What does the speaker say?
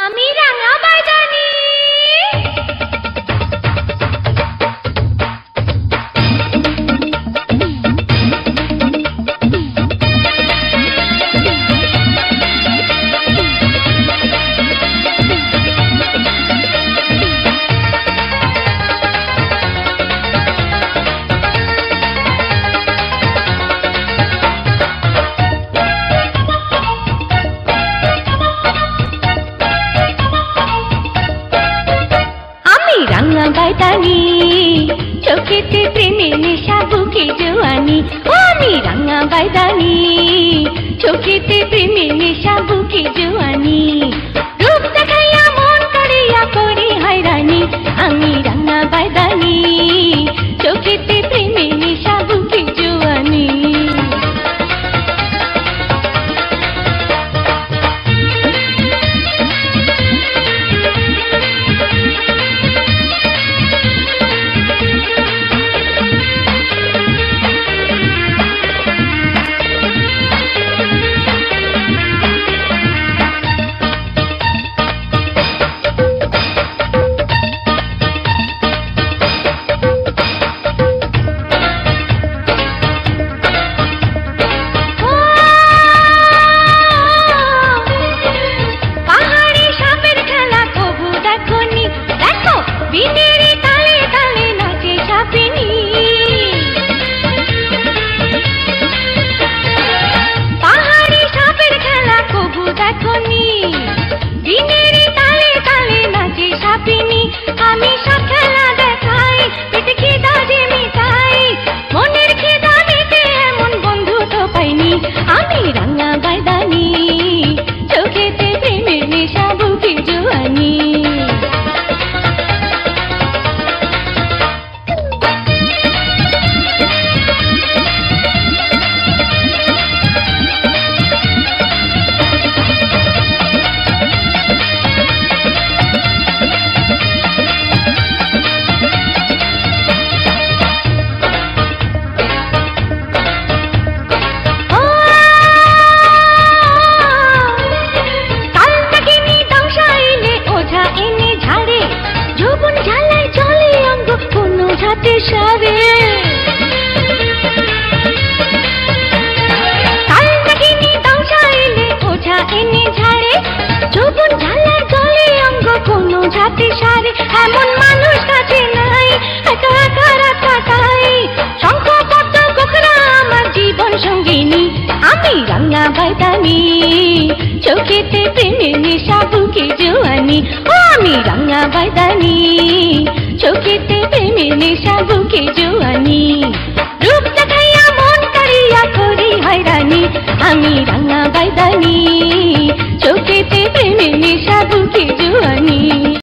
আমি রাঙা বাইদানি বাইদানি চোখেতে প্রেমে নেশা বুকে জোয়ানি ও আমি রাঙা বাইদানি চোখেতে প্রেমে নেশা বুকে জোয়ানি রূপ দেখাইয়া মন করিয়া করি হয়রানি আমি রাঙা বাইদানি চোখেতে প্রেমে নেশা বুকে জোয়ানি চোখেতে প্রেমে নেশা বুকে জোয়ানি ও আমি রাঙা বাইদানি চোখেতে প্রেমে নেশা বুকে জোয়ানি রূপ দেখাইয়া মন করিয়া করি হয়রানি আমি রাঙা বাইদানি